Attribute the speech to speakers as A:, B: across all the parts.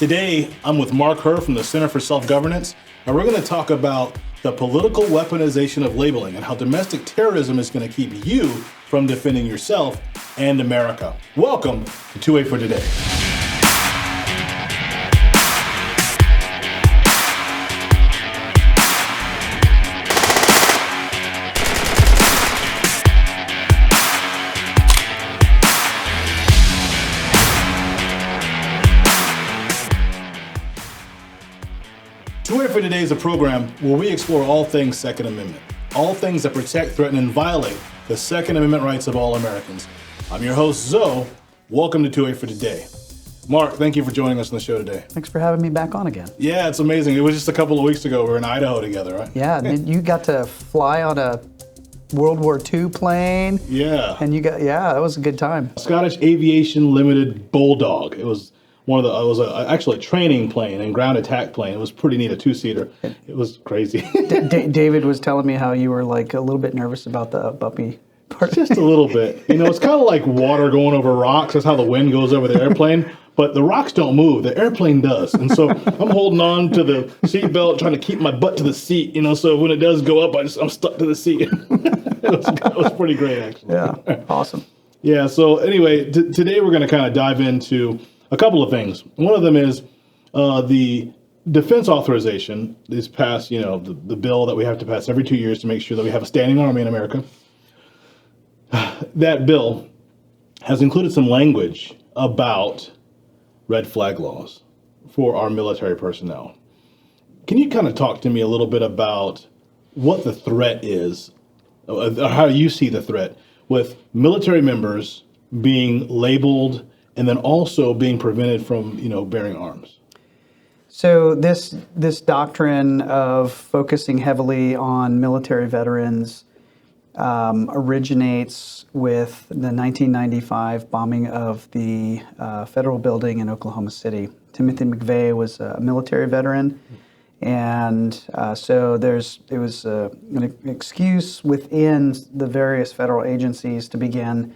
A: Today, I'm with Mark Herr from the Center for Self-Governance, and we're going to talk about the political weaponization of labeling and how domestic terrorism is going to keep you from defending yourself and America. Welcome to 2A for Today. For Today is a program where we explore all things Second Amendment, all things that protect, threaten, and violate the Second Amendment rights of all Americans. I'm your host, Zoe. Welcome to 2A for Today. Mark, thank you for joining us on the show today.
B: Thanks for having me back on again.
A: Yeah, it's amazing. It was just a couple of weeks ago. We were in Idaho together, right?
B: Yeah, you got to fly on a World War II plane.
A: Yeah.
B: And that was a good time.
A: Scottish Aviation Limited Bulldog. It was actually a training plane and ground attack plane. It was pretty neat, a two-seater. It was crazy.
B: David was telling me how you were like a little bit nervous about the bumpy part.
A: Just a little bit. You know, it's kind of like water going over rocks. That's how the wind goes over the airplane. But the rocks don't move. The airplane does. And so I'm holding on to the seatbelt, trying to keep my butt to the seat, you know, so when it does go up, I'm stuck to the seat. It was pretty great, actually.
B: Yeah, awesome.
A: Yeah, so anyway, today we're going to kind of dive into a couple of things. One of them is the defense authorization is passed, the bill that we have to pass every 2 years to make sure that we have a standing army in America. That bill has included some language about red flag laws for our military personnel. Can you kind of talk to me a little bit about what the threat is, or how you see the threat with military members being labeled and then also being prevented from, bearing arms?
B: So this doctrine of focusing heavily on military veterans originates with the 1995 bombing of the federal building in Oklahoma City. Timothy McVeigh was a military veteran, and so it was an excuse within the various federal agencies to begin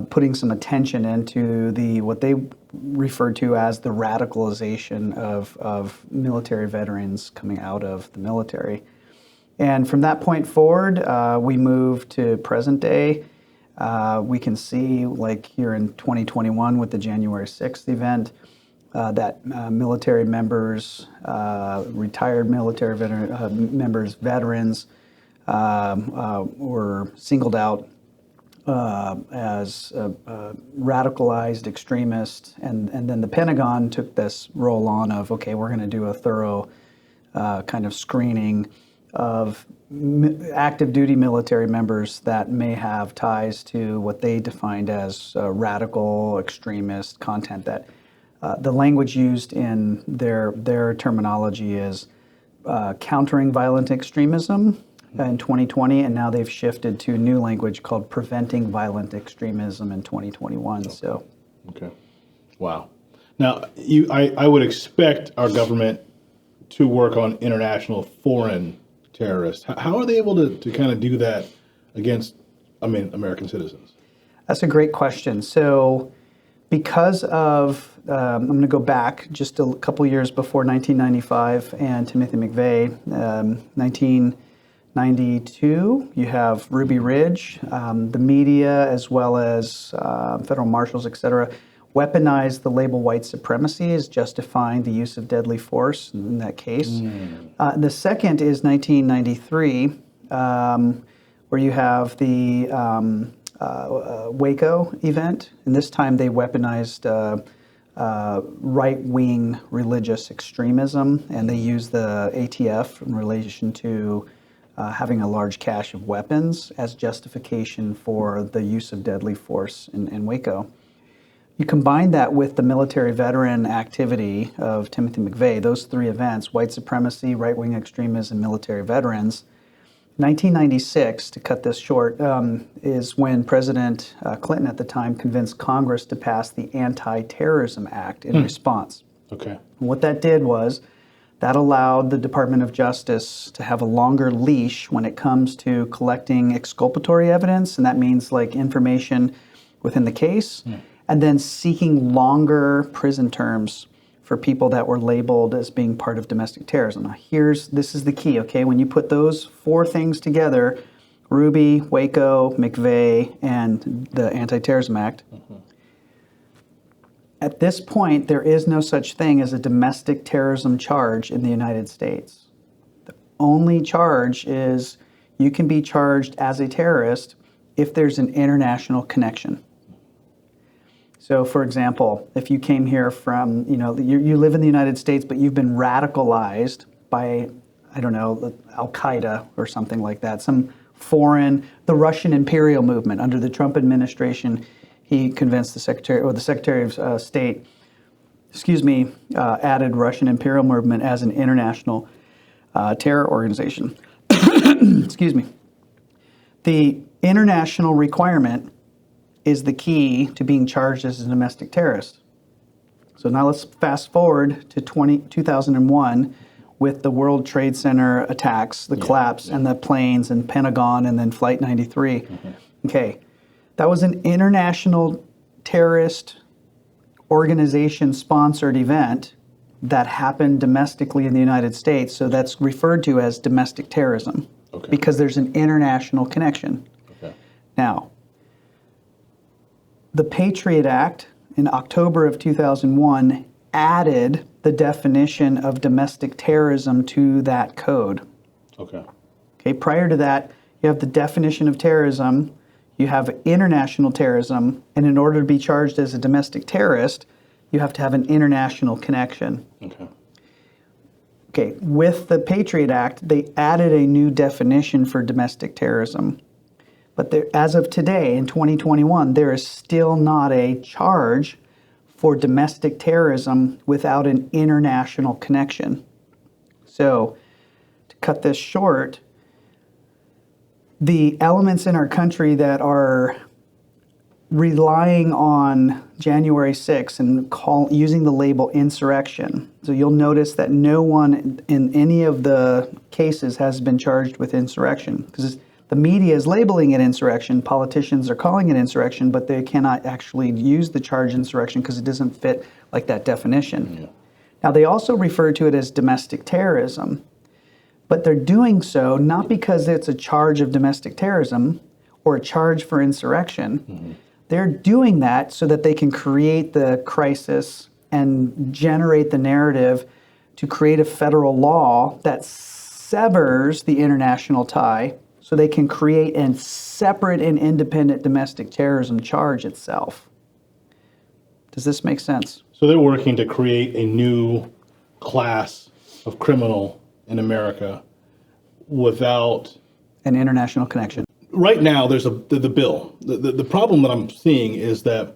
B: putting some attention into what they referred to as the radicalization of military veterans coming out of the military. And from that point forward, we moved to present day. We can see, like here in 2021 with the January 6th event, that military members, retired military members, veterans, were singled out as radicalized extremists, and then the Pentagon took this role on of, okay, we're going to do a thorough kind of screening of active duty military members that may have ties to what they defined as radical extremist content. That the language used in their terminology is countering violent extremism in 2020, and now they've shifted to new language called preventing violent extremism in 2021.
A: Okay. Wow. Now, I would expect our government to work on international foreign terrorists. How are they able to kind of do that against, American citizens?
B: That's a great question. So because of, I'm going to go back just a couple years before 1995 and Timothy McVeigh, 1992, you have Ruby Ridge, the media as well as federal marshals, et cetera, weaponized the label white supremacy as justifying the use of deadly force in that case. The second is 1993, where you have the Waco event, and this time they weaponized right-wing religious extremism, and they used the ATF in relation to having a large cache of weapons as justification for the use of deadly force in Waco. You combine that with the military veteran activity of Timothy McVeigh, those three events, white supremacy, right-wing extremism, military veterans. 1996, to cut this short, is when President Clinton at the time convinced Congress to pass the Anti-Terrorism Act in response.
A: Okay.
B: And what that did was that allowed the Department of Justice to have a longer leash when it comes to collecting exculpatory evidence, and that means like information within the case, and then seeking longer prison terms for people that were labeled as being part of domestic terrorism. Now, this is the key, okay? When you put those four things together, Ruby, Waco, McVeigh, and the Anti-Terrorism Act, at this point, there is no such thing as a domestic terrorism charge in the United States. The only charge is you can be charged as a terrorist if there's an international connection. So, for example, if you came here from, you live in the United States, but you've been radicalized by, I don't know, Al-Qaeda or something like that, the Russian imperial movement under the Trump administration, he convinced the Secretary of State, added Russian imperial movement as an international terror organization. Excuse me. The international requirement is the key to being charged as a domestic terrorist. So now let's fast forward to 2001 with the World Trade Center attacks, the collapse, and the planes, and Pentagon, and then Flight 93. Mm-hmm. Okay, that was an international terrorist organization-sponsored event that happened domestically in the United States, so that's referred to as domestic terrorism because there's an international connection. Okay. Now, the Patriot Act in October of 2001 added the definition of domestic terrorism to that code. Okay. Prior to that, you have the definition of terrorism, you have international terrorism, and in order to be charged as a domestic terrorist, you have to have an international connection. Okay, with the Patriot Act, they added a new definition for domestic terrorism. But as of today, in 2021, there is still not a charge for domestic terrorism without an international connection. So, to cut this short, the elements in our country that are relying on January 6th and using the label insurrection. So you'll notice that no one in any of the cases has been charged with insurrection because the media is labeling it insurrection, politicians are calling it insurrection, but they cannot actually use the charge insurrection because it doesn't fit like that definition. Yeah. Now they also refer to it as domestic terrorism, but they're doing so not because it's a charge of domestic terrorism or a charge for insurrection. Mm-hmm. They're doing that so that they can create the crisis and generate the narrative to create a federal law that severs the international tie so they can create a separate and independent domestic terrorism charge itself. Does this make sense? So
A: they're working to create a new class of criminal in America without
B: an international connection.
A: Right now, there's the bill. The problem that I'm seeing is that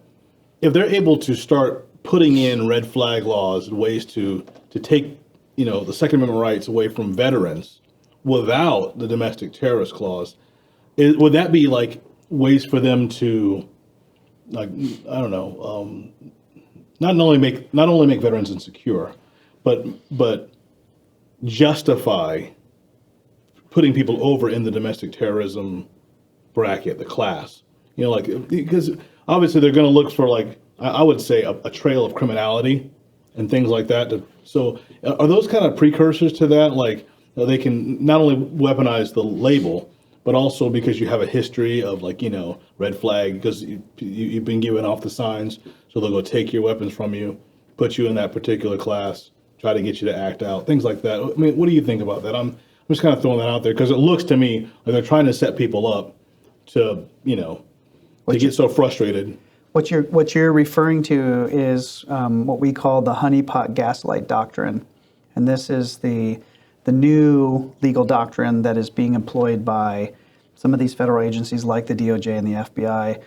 A: if they're able to start putting in red flag laws and ways to take the Second Amendment rights away from veterans without the domestic terrorist clause, would that be like ways for them to, like, I don't know, not only make veterans insecure, but justify putting people over in the domestic terrorism bracket, the class, because obviously they're going to look for, like, I would say a trail of criminality and things like that. So are those kind of precursors to that? Like, they can not only weaponize the label, but also because you have a history of, like, red flag, because you've been given off the signs, so they'll go take your weapons from you, put you in that particular class, try to get you to act out, things like that. I mean, what do you think about that? I'm just kind of throwing that out there because it looks to me like they're trying to set people up to get so frustrated.
B: What you're referring to is what we call the honeypot gaslight doctrine, and this is the new legal doctrine that is being employed by some of these federal agencies like the DOJ and the FBI,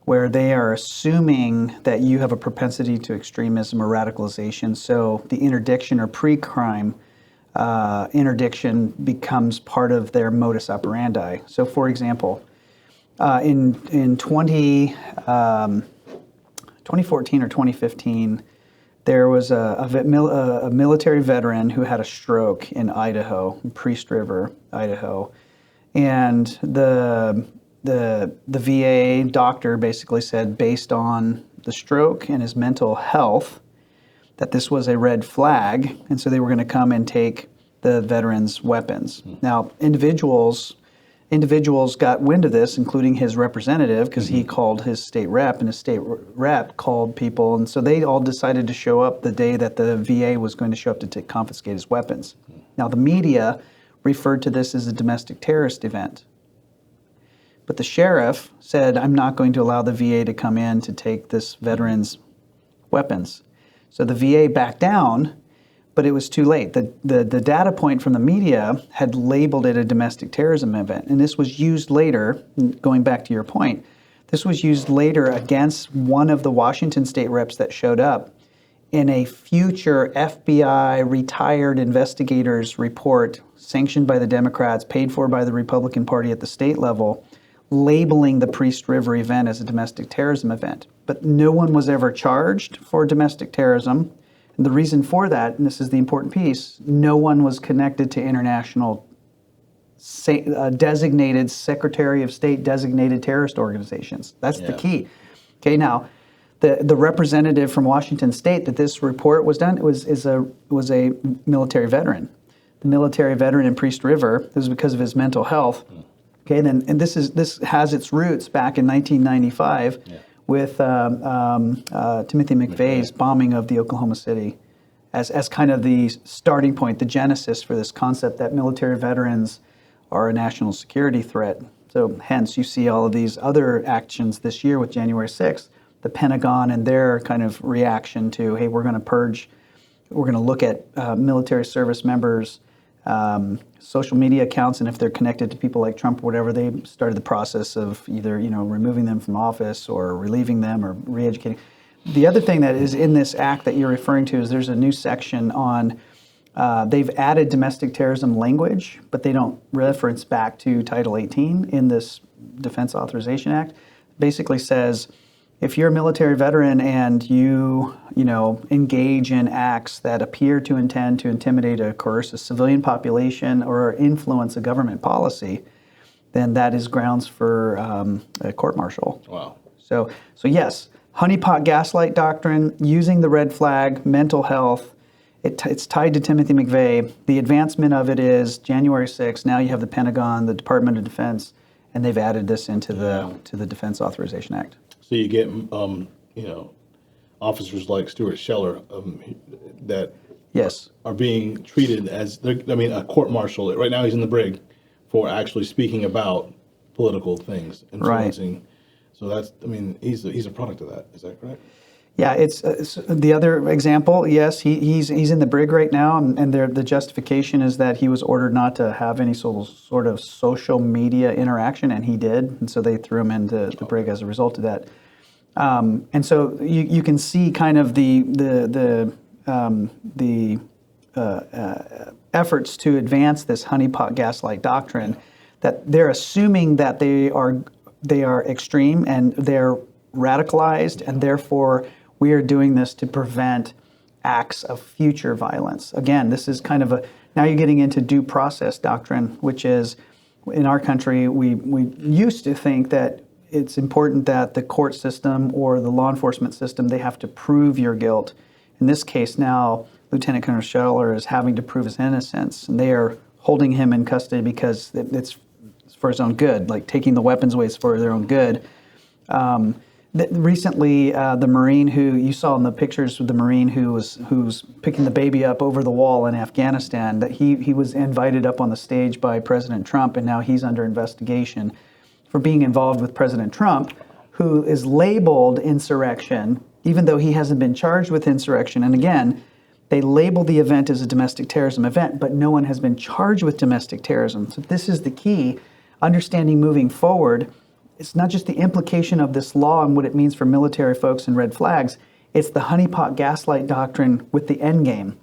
B: where they are assuming that you have a propensity to extremism or radicalization. So the interdiction or pre-crime interdiction becomes part of their modus operandi. So, for example, in 2014 or 2015, there was a military veteran who had a stroke in Idaho, in Priest River, Idaho, and the VA doctor basically said, based on the stroke and his mental health, that this was a red flag, and so they were going to come and take the veterans' weapons. Now, individuals got wind of this, including his representative, because he called his state rep, and his state rep called people, and so they all decided to show up the day that the VA was going to show up to confiscate his weapons. Now, the media referred to this as a domestic terrorist event. But the sheriff said, I'm not going to allow the VA to come in to take this veteran's weapons. So the VA backed down, but it was too late. The data point from the media had labeled it a domestic terrorism event. And this was used later, going back to your point, this was used later against one of the Washington state reps that showed up in a future FBI retired investigators report sanctioned by the Democrats, paid for by the Republican Party at the state level, labeling the Priest River event as a domestic terrorism event. But no one was ever charged for domestic terrorism. And the reason for that, and this is the important piece, no one was connected to international designated Secretary of State designated terrorist organizations. That's the key. Okay, now, the representative from Washington State that this report was done was a military veteran. The military veteran in Priest River, this was because of his mental health. Okay, and this has its roots back in 1995 with Timothy McVeigh's bombing of the Oklahoma City as kind of the starting point, the genesis for this concept that military veterans are a national security threat. So hence you see all of these other actions this year with January 6th, the Pentagon and their kind of reaction to, hey, we're going to purge, we're going to look at military service members' social media accounts, and if they're connected to people like Trump or whatever, they started the process of either removing them from office or relieving them or re-educating. The other thing that is in this act that you're referring to is there's a new section on, they've added domestic terrorism language, but they don't reference back to Title 18 in this Defense Authorization Act. Basically says, if you're a military veteran and you engage in acts that appear to intend to intimidate or coerce a civilian population or influence a government policy, then that is grounds for a court-martial.
A: Wow.
B: So yes, honeypot gaslight doctrine, using the red flag, mental health, it's tied to Timothy McVeigh. The advancement of it is January 6th. Now you have the Pentagon, the Department of Defense, and they've added this into the Defense Authorization Act.
A: So you get, officers like Stuart Scheller that are being treated as, a court-martial. Right now he's in the brig for actually speaking about political things, influencing. Right. So that's, he's a product of that. Is that correct?
B: Yeah, it's the other example. Yes, he's in the brig right now, and the justification is that he was ordered not to have any sort of social media interaction, and he did, and so they threw him into the brig as a result of that. And so you can see kind of the efforts to advance this honeypot gaslight doctrine, that they're assuming that they are extreme and they're radicalized, and therefore we are doing this to prevent acts of future violence. Again, this is kind of now you're getting into due process doctrine, which is, in our country, we used to think that it's important that the court system or the law enforcement system, they have to prove your guilt. In this case now, Lieutenant Colonel Scheller is having to prove his innocence, and they are holding him in custody because it's for his own good, like taking the weapons away is for their own good. Recently, the Marine who you saw in the pictures of the Marine who's picking the baby up over the wall in Afghanistan, that he was invited up on the stage by President Trump, and now he's under investigation for being involved with President Trump, who is labeled insurrection, even though he hasn't been charged with insurrection. And again, they label the event as a domestic terrorism event, but no one has been charged with domestic terrorism. So this is the key, understanding moving forward. It's not just the implication of this law and what it means for military folks and red flags, it's the honeypot gaslight doctrine with the end game.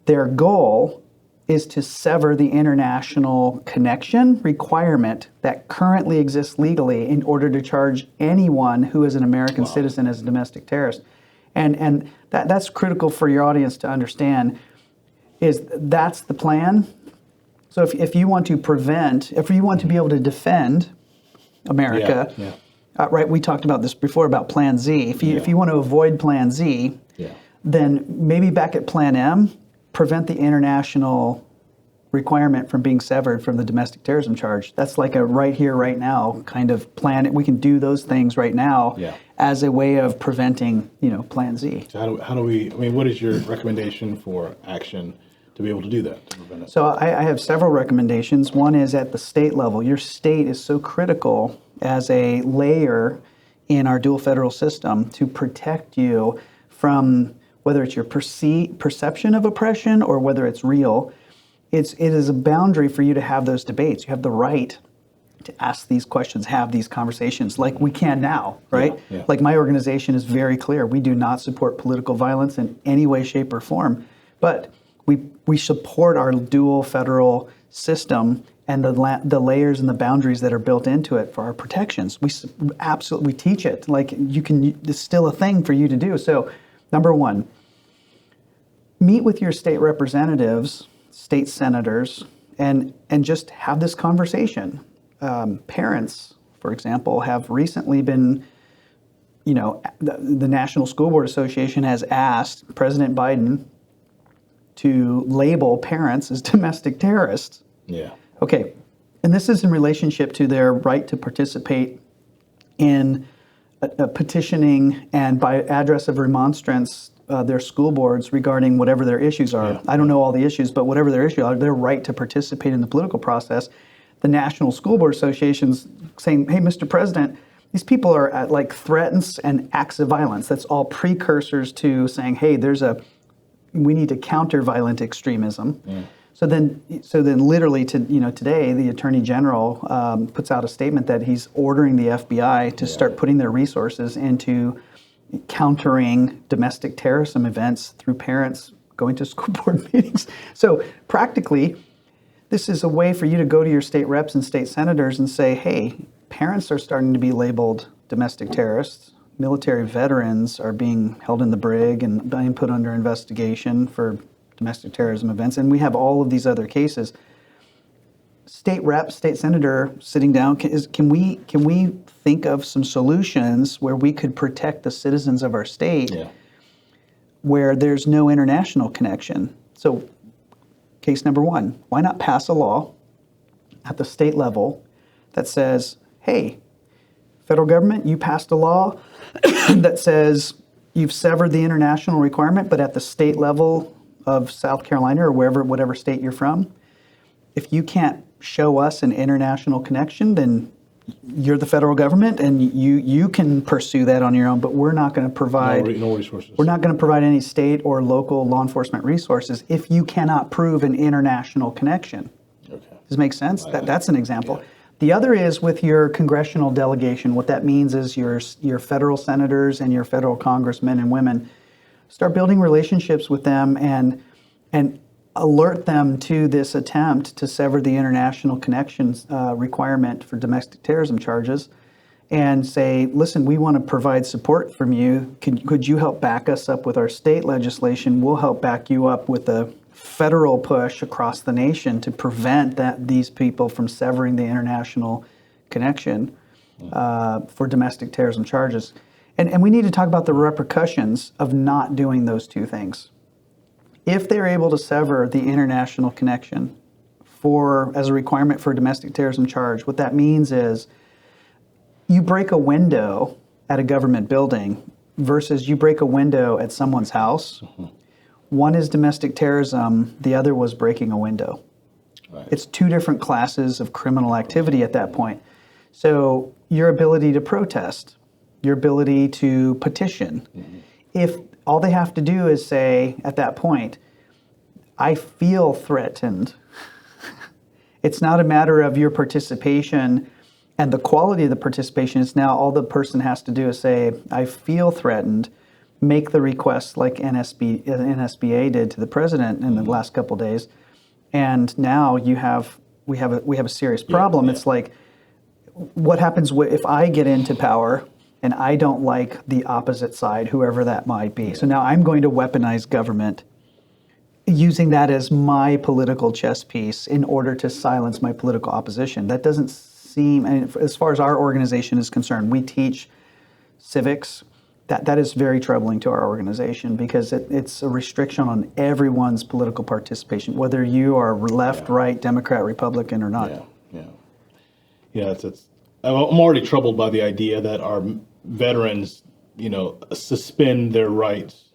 B: Their goal is to sever the international connection requirement that currently exists legally in order to charge anyone who is an American citizen as a domestic terrorist. And that's critical for your audience to understand, is that's the plan. So if you want to prevent, if you want to be able to defend America, right, we talked about this before about Plan Z. If you want to avoid Plan Z, then maybe back at Plan M, prevent the international requirement from being severed from the domestic terrorism charge. That's like a right here, right now kind of plan. We can do those things right now as a way of preventing, Plan Z.
A: So how do we, what is your recommendation for action to be able to do that? To prevent it?
B: So I have several recommendations. One is at the state level. Your state is so critical as a layer in our dual federal system to protect you from whether it's your perception of oppression or whether it's real. It is a boundary for you to have those debates. You have the right to ask these questions, have these conversations like we can now, right?
A: Yeah.
B: Like my organization is very clear. We do not support political violence in any way, shape, or form, but we support our dual federal system and the layers and the boundaries that are built into it for our protections. We absolutely teach it. Like it's still a thing for you to do. So, number one, meet with your state representatives, state senators, and just have this conversation. Parents, for example, have recently been, the National School Board Association has asked President Biden to label parents as domestic terrorists.
A: Yeah.
B: Okay, and this is in relationship to their right to participate in petitioning and by address of remonstrance their school boards regarding whatever their issues are.
A: Yeah.
B: I don't know all the issues, but whatever their issues are, their right to participate in the political process. The National School Board Association's saying, hey, Mr. President, these people are at like threats and acts of violence. That's all precursors to saying, hey, we need to counter violent extremism. Yeah. So then literally today, the Attorney General puts out a statement that he's ordering the FBI to start putting their resources into countering domestic terrorism events through parents going to school board meetings. So practically, this is a way for you to go to your state reps and state senators and say, hey, parents are starting to be labeled domestic terrorists. Military veterans are being held in the brig and being put under investigation for domestic terrorism events. And we have all of these other cases. State rep, state senator sitting down, can we think of some solutions where we could protect the citizens of our state where there's no international connection? So case number one, why not pass a law at the state level that says, hey, federal government, you passed a law that says you've severed the international requirement, but at the state level of South Carolina or whatever state you're from, if you can't show us an international connection, then you're the federal government and you can pursue that on your own, but we're not going to provide
A: no resources.
B: We're not going to provide any state or local law enforcement resources if you cannot prove an international connection.
A: Okay.
B: Does it make sense? That's an example. Yeah. The other is with your congressional delegation. What that means is your federal senators and your federal congressmen and women start building relationships with them and alert them to this attempt to sever the international connections requirement for domestic terrorism charges and say, listen, we want to provide support from you. Could you help back us up with our state legislation? We'll help back you up with a federal push across the nation to prevent these people from severing the international connection for domestic terrorism charges. And we need to talk about the repercussions of not doing those two things. If they're able to sever the international connection as a requirement for a domestic terrorism charge, what that means is you break a window at a government building versus you break a window at someone's house. Mm-hmm. One is domestic terrorism, the other was breaking a window. Right. It's two different classes of criminal activity at that point. So your ability to protest, your ability to petition, if all they have to do is say at that point, I feel threatened. It's not a matter of your participation and the quality of the participation. It's now all the person has to do is say, I feel threatened, make the request like NSBA did to the president in the last couple of days. And now we have a serious problem. Yeah. It's like, what happens if I get into power and I don't like the opposite side, whoever that might be? Yeah. So now I'm going to weaponize government, using that as my political chess piece in order to silence my political opposition. That doesn't seem, and as far as our organization is concerned, we teach civics, that is very troubling to our organization because it's a restriction on everyone's political participation, whether you are left, right, Democrat, Republican, or not.
A: Yeah. I'm already troubled by the idea that our veterans, suspend their rights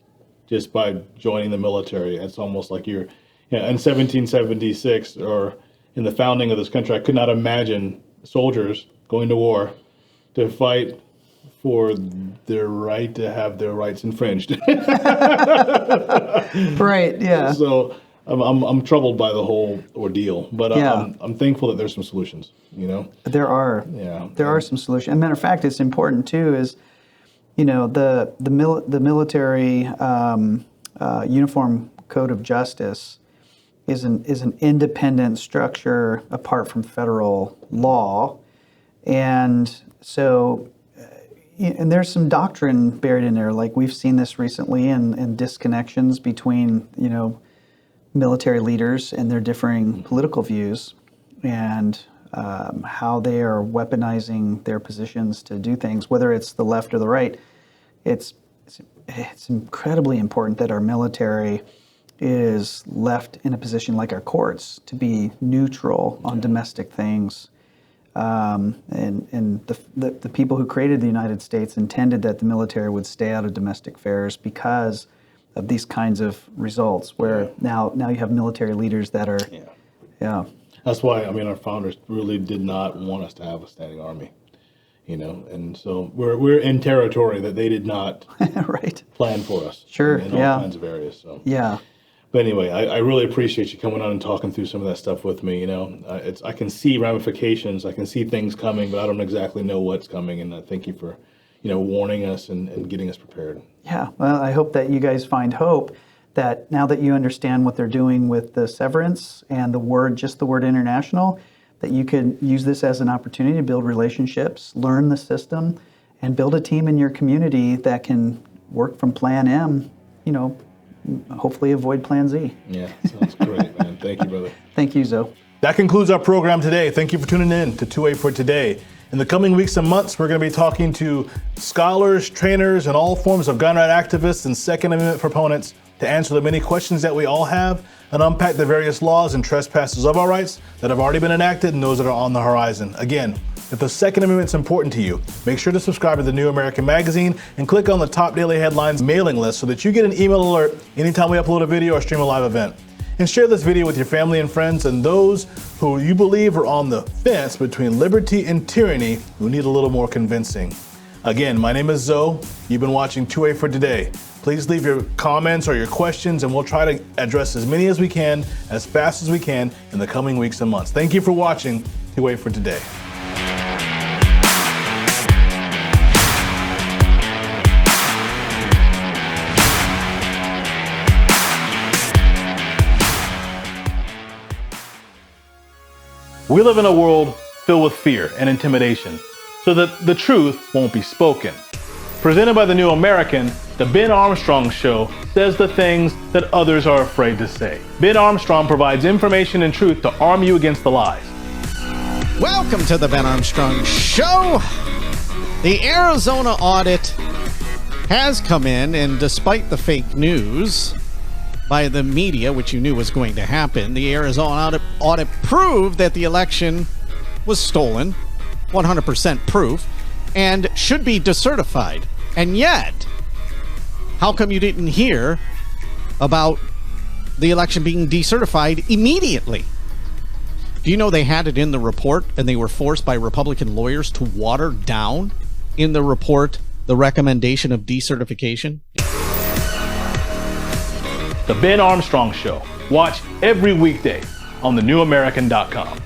A: just by joining the military. It's almost like in 1776 or in the founding of this country, I could not imagine soldiers going to war to fight for their right to have their rights infringed.
B: Right. Yeah.
A: So I'm troubled by the whole ordeal, but
B: Yeah.
A: I'm thankful that there's some solutions.
B: There are.
A: Yeah.
B: There are some solutions. As a matter of fact, it's important too. Is the military Uniform Code of Justice is an independent structure apart from federal law, and so. And there's some doctrine buried in there, like we've seen this recently in disconnections between, military leaders and their differing political views, and how they are weaponizing their positions to do things, whether it's the left or the right. It's incredibly important that our military is left in a position like our courts to be neutral on domestic things. And the people who created the United States intended that the military would stay out of domestic affairs because of these kinds of results, where now you have military leaders that are,
A: That's why, our founders really did not want us to have a standing army, and so we're in territory that they did not
B: right.
A: plan for us.
B: Sure,
A: in all kinds of areas. So.
B: Yeah.
A: But anyway, I really appreciate you coming on and talking through some of that stuff with me. I can see ramifications, I can see things coming, but I don't exactly know what's coming. And I thank you for, warning us and getting us prepared.
B: Yeah. Well, I hope that you guys find hope that now that you understand what they're doing with the severance and just the word international, that you could use this as an opportunity to build relationships, learn the system, and build a team in your community that can work from Plan M, hopefully avoid Plan Z.
A: Yeah, sounds great, man. Thank you, brother.
B: Thank you, Zoe.
A: That concludes our program today. Thank you for tuning in to 2A for Today. In the coming weeks and months, we're going to be talking to scholars, trainers, and all forms of gun right activists and Second Amendment proponents to answer the many questions that we all have and unpack the various laws and trespasses of our rights that have already been enacted and those that are on the horizon. Again, if the Second Amendment is important to you, make sure to subscribe to the New American Magazine and click on the top daily headlines mailing list so that you get an email alert anytime we upload a video or stream a live event. And share this video with your family and friends and those who you believe are on the fence between liberty and tyranny who need a little more convincing. Again, my name is Zoe. You've been watching 2A for Today. Please leave your comments or your questions and we'll try to address as many as we can, as fast as we can in the coming weeks and months. Thank you for watching 2A for Today. We live in a world filled with fear and intimidation, so that the truth won't be spoken. Presented by the New American, the Ben Armstrong Show says the things that others are afraid to say. Ben Armstrong provides information and truth to arm you against the lies.
C: Welcome to the Ben Armstrong Show. The Arizona audit has come in, and despite the fake news by the media, which you knew was going to happen, the Arizona audit proved that the election was stolen, 100% proof, and should be decertified. And yet, how come you didn't hear about the election being decertified immediately? Do you know they had it in the report and they were forced by Republican lawyers to water down in the report the recommendation of decertification?
A: The Ben Armstrong Show. Watch every weekday on thenewamerican.com.